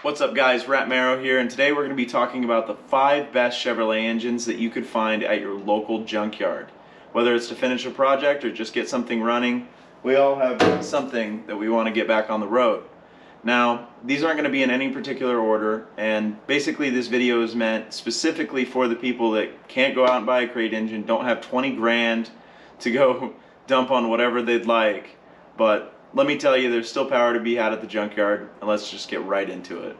What's up guys, Rat Marrow here, and today we're going to be talking about the 5 best Chevrolet engines that you could find at your local junkyard. Whether it's to finish a project or just get something running, we all have something that we want to get back on the road. Now, these aren't going to be in any particular order, and basically this video is meant specifically for the people that can't go out and buy a crate engine, don't have 20 grand to go dump on whatever they'd like, but let me tell you, there's still power to be had at the junkyard, and let's just get right into it.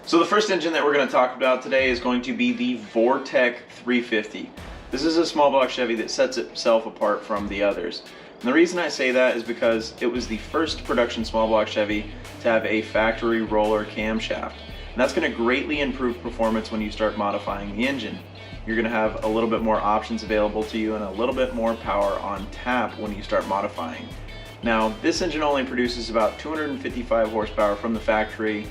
So the first engine that we're going to talk about today is going to be the Vortec 350. This is a small block Chevy that sets itself apart from the others. And the reason I say that is because it was the first production small block Chevy to have a factory roller camshaft. And that's going to greatly improve performance when you start modifying the engine. You're going to have a little bit more options available to you and a little bit more power on tap when you start modifying. Now, this engine only produces about 255 horsepower from the factory,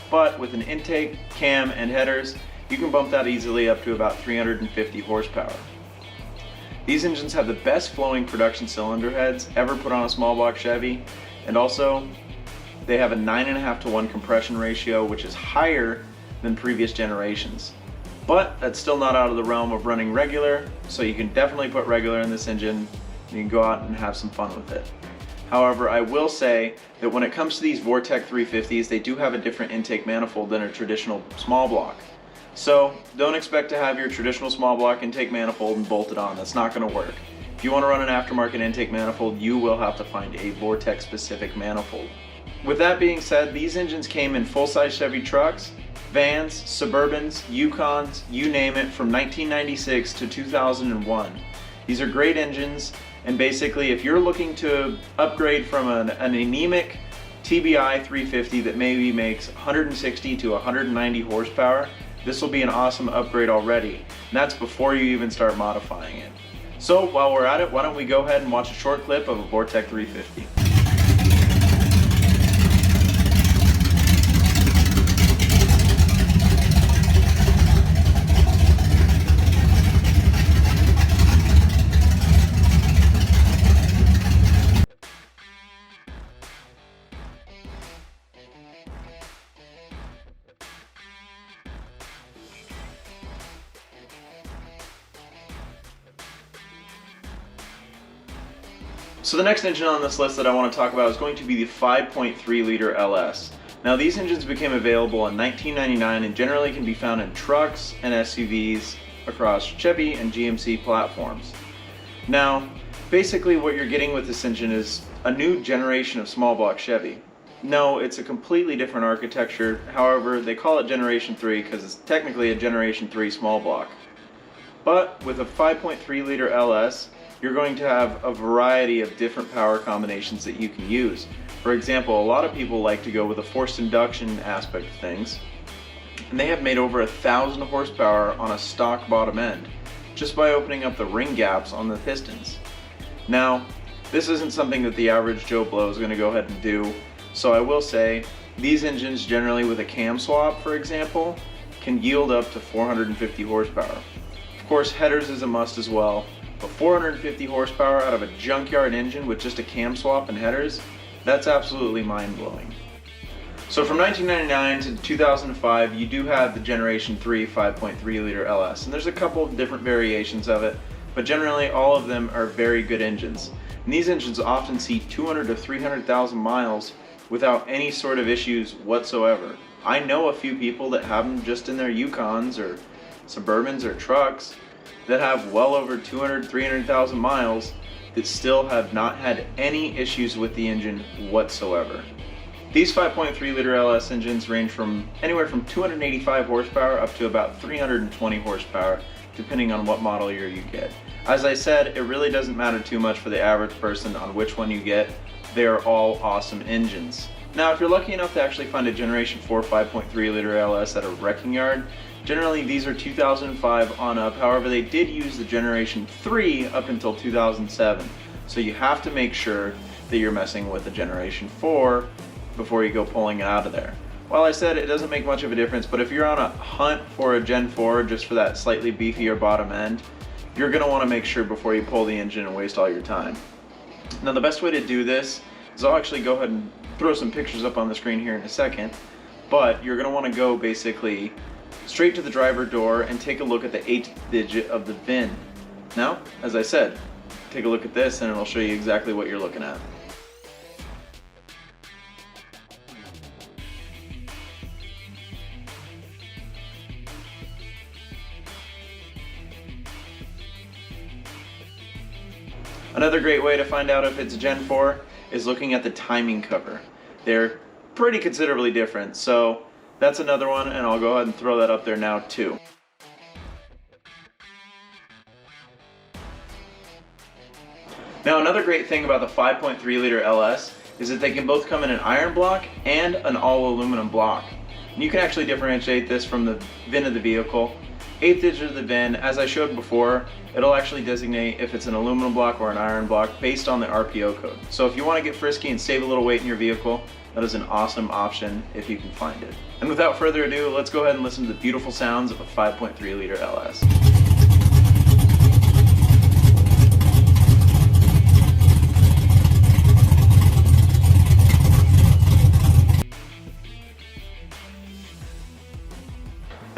but with an intake, cam, and headers, you can bump that easily up to about 350 horsepower. These engines have the best flowing production cylinder heads ever put on a small block Chevy, and also they have a 9.5 to 1 compression ratio, which is higher than previous generations. But that's still not out of the realm of running regular, so you can definitely put regular in this engine and you can go out and have some fun with it. However, I will say that when it comes to these Vortec 350s, they do have a different intake manifold than a traditional small block. So don't expect to have your traditional small block intake manifold and bolt it on. That's not going to work. If you want to run an aftermarket intake manifold, you will have to find a Vortec specific manifold. With that being said, these engines came in full-size Chevy trucks, vans, Suburbans, Yukons, you name it, from 1996 to 2001. These are great engines, and basically if you're looking to upgrade from an anemic TBI 350 that maybe makes 160 to 190 horsepower, this will be an awesome upgrade already, and that's before you even start modifying it. So while we're at it, why don't we go ahead and watch a short clip of a Vortec 350. So the next engine on this list that I want to talk about is going to be the 5.3 liter LS. Now these engines became available in 1999 and generally can be found in trucks and SUVs across Chevy and GMC platforms. Now basically what you're getting with this engine is a new generation of small block Chevy. No, it's a completely different architecture, however they call it Generation 3 because it's technically a Generation 3 small block. But with a 5.3 liter LS, you're going to have a variety of different power combinations that you can use. For example, a lot of people like to go with a forced induction aspect of things, and they have made over 1,000 horsepower on a stock bottom end just by opening up the ring gaps on the pistons. Now, this isn't something that the average Joe Blow is going to go ahead and do, so I will say these engines generally with a cam swap, for example, can yield up to 450 horsepower. Of course, headers is a must as well. But 450 horsepower out of a junkyard engine with just a cam swap and headers, that's absolutely mind-blowing. So from 1999 to 2005, you do have the Generation 3 5.3 liter LS, and there's a couple of different variations of it, but generally all of them are very good engines. And these engines often see 200 to 300,000 miles without any sort of issues whatsoever. I know a few people that have them just in their Yukons or Suburbans or trucks that have well over 200, 300,000 miles that still have not had any issues with the engine whatsoever. These 5.3 liter LS engines range from anywhere from 285 horsepower up to about 320 horsepower, depending on what model year you get. As I said, it really doesn't matter too much for the average person on which one you get. They are all awesome engines. Now, if you're lucky enough to actually find a Generation 4 5.3 liter LS at a wrecking yard, generally these are 2005 on up. However, they did use the Generation 3 up until 2007. So you have to make sure that you're messing with the Generation 4 before you go pulling it out of there. while I said it doesn't make much of a difference, but if you're on a hunt for a Gen 4 just for that slightly beefier bottom end, you're going to want to make sure before you pull the engine and waste all your time. Now the best way to do this is I'll actually go ahead and throw some pictures up on the screen here in a second, but you're going to want to go basically straight to the driver door and take a look at the 8th digit of the VIN. Now, as I said, take a look at this and it'll show you exactly what you're looking at. Another great way to find out if it's a Gen 4 is looking at the timing cover. They're pretty considerably different, so that's another one, and I'll go ahead and throw that up there now too. Now another great thing about the 5.3 liter LS is that they can both come in an iron block and an all aluminum block. And you can actually differentiate this from the VIN of the vehicle. 8th digit of the VIN, as I showed before, it'll actually designate if it's an aluminum block or an iron block based on the RPO code. So if you want to get frisky and save a little weight in your vehicle, that is an awesome option if you can find it. And without further ado, let's go ahead and listen to the beautiful sounds of a 5.3 liter LS.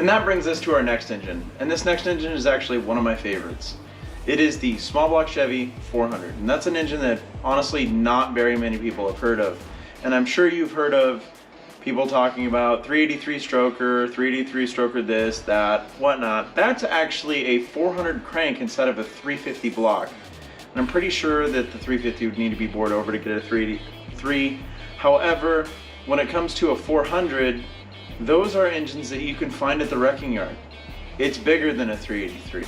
And that brings us to our next engine, and this next engine is actually one of my favorites. It is the small block Chevy 400, and that's an engine that honestly not very many people have heard of. And I'm sure you've heard of people talking about 383 stroker, 383 stroker this, that, whatnot. That's actually a 400 crank instead of a 350 block. And I'm pretty sure that the 350 would need to be bored over to get a 383. However, when it comes to a 400, those are engines that you can find at the wrecking yard. It's bigger than a 383.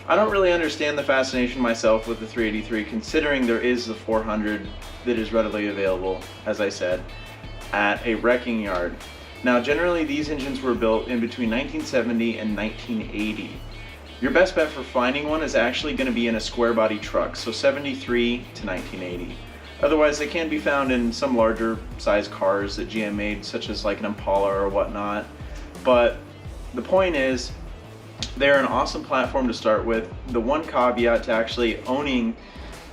I don't really understand the fascination myself with the 383, considering there is the 400 that is readily available, as I said, at a wrecking yard. Now generally these engines were built in between 1970 and 1980. Your best bet for finding one is actually going to be in a square body truck, so 73 to 1980. Otherwise, they can be found in some larger size cars that GM made, such as like an Impala or whatnot. But the point is, they're an awesome platform to start with. The one caveat to actually owning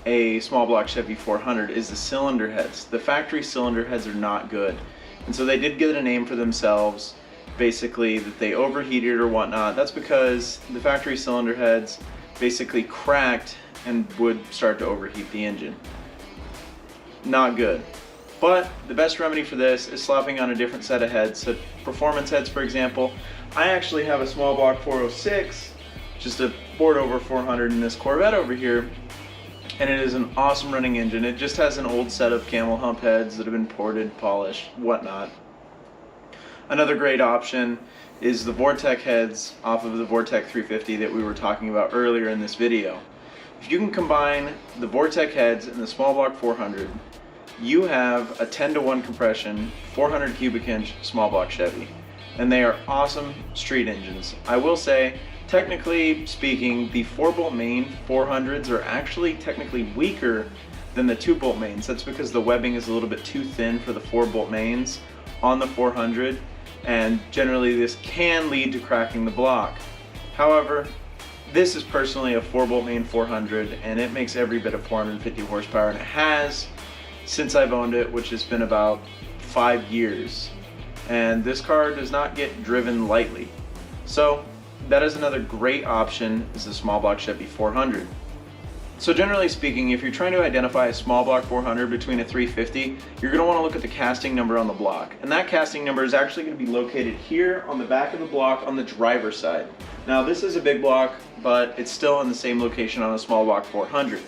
a small block Chevy 400 is the cylinder heads. The factory cylinder heads are not good. And so they did get a name for themselves, basically that they overheated or whatnot. That's because the factory cylinder heads basically cracked and would start to overheat the engine. Not good. But the best remedy for this is slapping on a different set of heads. So performance heads, for example, I actually have a small block 406, just a bored over 400 in this Corvette over here, and it is an awesome running engine. It just has an old set of camel hump heads that have been ported, polished, whatnot. Another great option is the Vortec heads off of the Vortec 350 that we were talking about earlier in this video. If you can combine the Vortec heads and the small block 400, you have a 10-to-1 compression, 400 cubic inch small block Chevy. And they are awesome street engines. I will say, technically speaking, the 4-bolt main 400s are actually technically weaker than the 2-bolt mains. That's because the webbing is a little bit too thin for the 4-bolt mains on the 400, and generally this can lead to cracking the block. However, this is personally a 4-bolt main 400, and it makes every bit of 450 horsepower, and it has since I've owned it, which has been about 5 years. And this car does not get driven lightly. So that is another great option, is the small block Chevy 400. So generally speaking, if you're trying to identify a small block 400 between a 350, you're going to want to look at the casting number on the block. And that casting number is actually going to be located here on the back of the block on the driver's side. Now this is a big block, but it's still in the same location on a small block 400.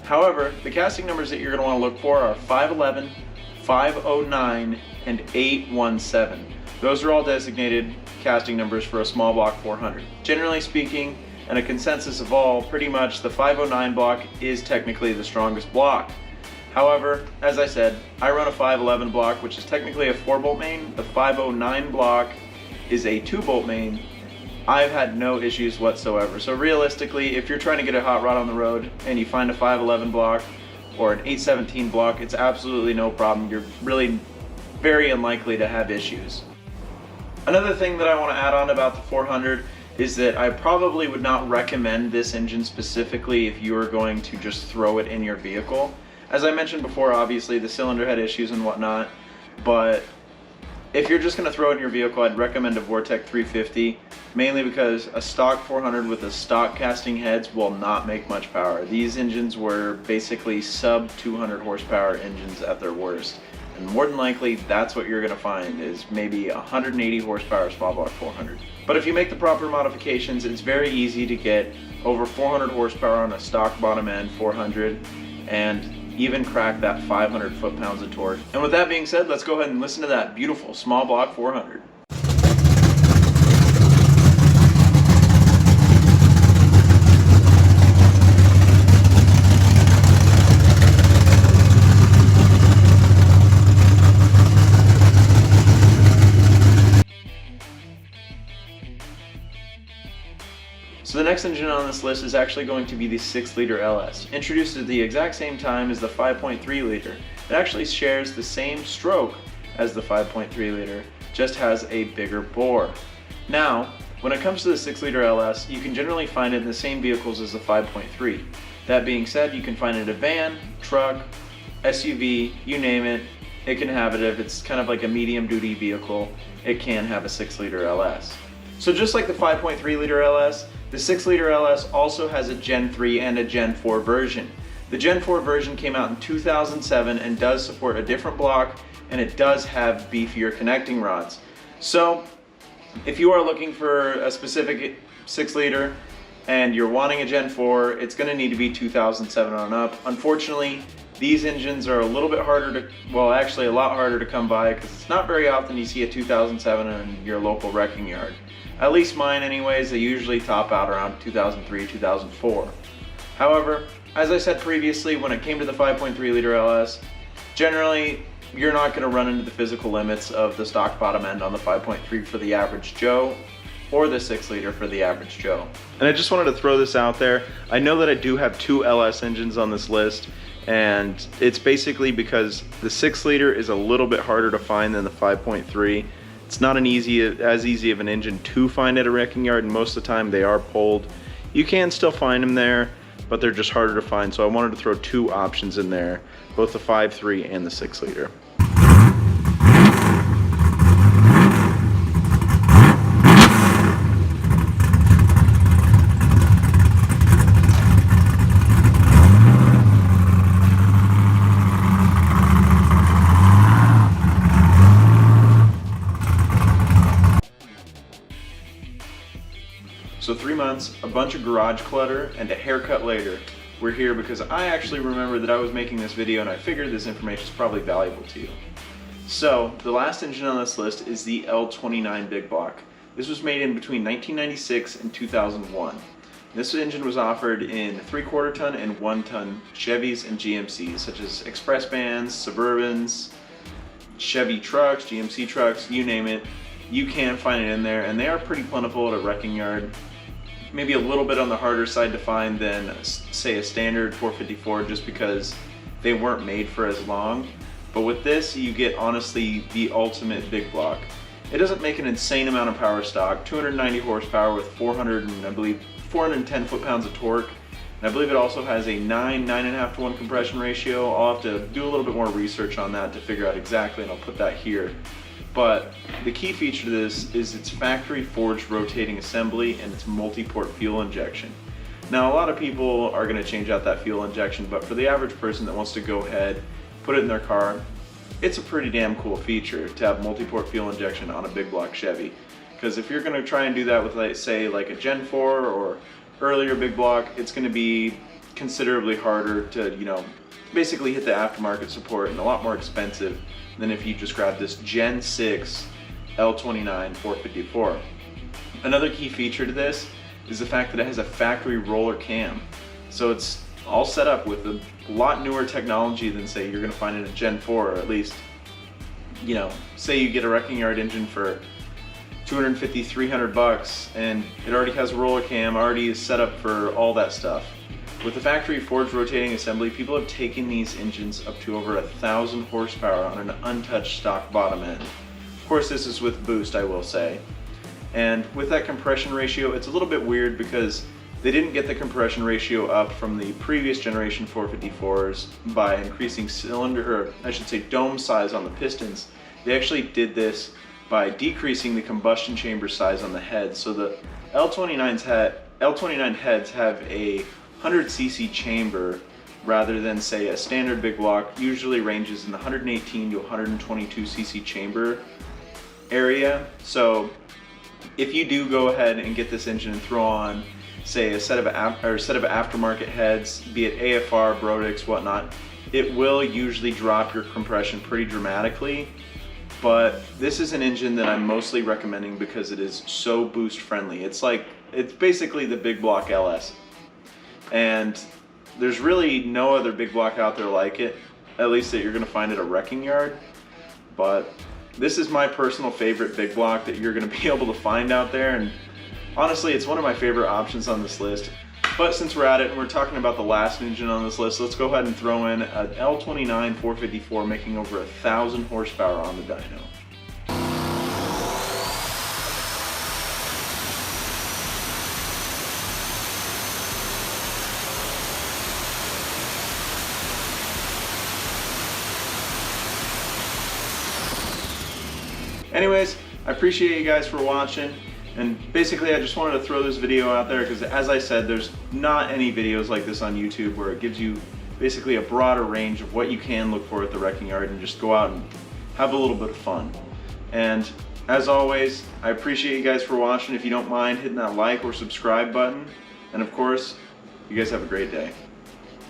However, the casting numbers that you're going to want to look for are 511, 509, and 817. Those are all designated casting numbers for a small block 400. Generally speaking, and a consensus of all, pretty much the 509 block is technically the strongest block. However, as I said, I run a 511 block, which is technically a 4-bolt main. The 509 block is a 2-bolt main. I've had no issues whatsoever. So realistically, if you're trying to get a hot rod on the road and you find a 511 block or an 817 block, it's absolutely no problem. You're really very unlikely to have issues. Another thing that I want to add on about the 400 is that I probably would not recommend this engine specifically if you were going to just throw it in your vehicle. As I mentioned before, obviously the cylinder had issues and whatnot, but if you're just going to throw it in your vehicle, I'd recommend a Vortec 350, mainly because a stock 400 with a stock casting heads will not make much power. These engines were basically sub 200 horsepower engines at their worst. And more than likely, that's what you're going to find, is maybe 180 horsepower small block 400. But if you make the proper modifications, it's very easy to get over 400 horsepower on a stock bottom end 400 and even crack that 500 foot-pounds of torque. And with that being said, let's go ahead and listen to that beautiful small block 400. So the next engine on this list is actually going to be the 6-liter LS. Introduced at the exact same time as the 5.3 liter. It actually shares the same stroke as the 5.3 liter, just has a bigger bore. Now, when it comes to the 6-liter LS, you can generally find it in the same vehicles as the 5.3. That being said, you can find it in a van, truck, SUV, you name it. It can have it. If it's kind of like a medium duty vehicle, it can have a 6-liter LS. So just like the 5.3 liter LS, the 6-liter LS also has a Gen 3 and a Gen 4 version. The Gen 4 version came out in 2007 and does support a different block, and it does have beefier connecting rods. So if you are looking for a specific 6-liter and you're wanting a Gen 4, it's going to need to be 2007 on up. Unfortunately, these engines are a little bit harder to, well, actually a lot harder to come by, because it's not very often you see a 2007 in your local wrecking yard. At least mine anyways, they usually top out around 2003, 2004. However, as I said previously, when it came to the 5.3 liter LS, generally you're not going to run into the physical limits of the stock bottom end on the 5.3 for the average Joe, or the 6-liter for the average Joe. And I just wanted to throw this out there. I know that I do have 2 LS engines on this list, and it's basically because the 6-liter is a little bit harder to find than the 5.3. It's not as easy of an engine to find at a wrecking yard, and most of the time they are pulled. You can still find them there, but they're just harder to find, so I wanted to throw 2 options in there, both the 5.3 and the 6-liter. So 3 months, a bunch of garage clutter, and a haircut later, we're here because I actually remember that I was making this video and I figured this information is probably valuable to you. So the last engine on this list is the L29 Big Block. This was made in between 1996 and 2001. This engine was offered in 3/4 ton and 1 ton Chevys and GMCs, such as Express vans, Suburbans, Chevy trucks, GMC trucks, you name it. You can find it in there, and they are pretty plentiful at a wrecking yard. Maybe a little bit on the harder side to find than, say, a standard 454, just because they weren't made for as long. But with this, you get honestly the ultimate big block. It doesn't make an insane amount of power stock, 290 horsepower with 410 foot-pounds of torque. And I believe it also has a 9.5 to 1 compression ratio. I'll have to do a little bit more research on that to figure out exactly, and I'll put that here. But the key feature to this is its factory forged rotating assembly and its multi-port fuel injection. Now, a lot of people are going to change out that fuel injection, but for the average person that wants to go ahead, put it in their car, it's a pretty damn cool feature to have multi-port fuel injection on a big block Chevy. Because if you're going to try and do that with, like, say, like a Gen 4 or earlier big block, it's going to be considerably harder to, basically hit the aftermarket support, and a lot more expensive than if you just grab this Gen 6 L29 454. Another key feature to this is the fact that it has a factory roller cam. So it's all set up with a lot newer technology than, say, you're gonna find in a Gen 4, or at least, say you get a wrecking yard engine for $250, $300 and it already has a roller cam, already is set up for all that stuff. With the factory forged rotating assembly, people have taken these engines up to over 1,000 horsepower on an untouched stock bottom end. Of course, this is with boost, I will say. And with that compression ratio, it's a little bit weird because they didn't get the compression ratio up from the previous generation 454s by increasing cylinder, or I should say dome size on the pistons. They actually did this by decreasing the combustion chamber size on the heads. So the L29 heads have a 100cc chamber rather than, say, a standard big block usually ranges in the 118 to 122cc chamber area. So if you do go ahead and get this engine and throw on, say, a set of aftermarket heads, be it AFR, Brodix, whatnot, it will usually drop your compression pretty dramatically. But this is an engine that I'm mostly recommending because it is so boost friendly. It's basically the Big Block LS. And there's really no other big block out there like it, at least that you're gonna find at a wrecking yard. But this is my personal favorite big block that you're gonna be able to find out there. And honestly, it's one of my favorite options on this list. But since we're at it and we're talking about the last engine on this list, let's go ahead and throw in an L29 454 making over 1,000 horsepower on the dyno. Anyways, I appreciate you guys for watching. And basically I just wanted to throw this video out there because, as I said, there's not any videos like this on YouTube where it gives you basically a broader range of what you can look for at the wrecking yard and just go out and have a little bit of fun. And as always, I appreciate you guys for watching. If you don't mind hitting that like or subscribe button. And of course, you guys have a great day.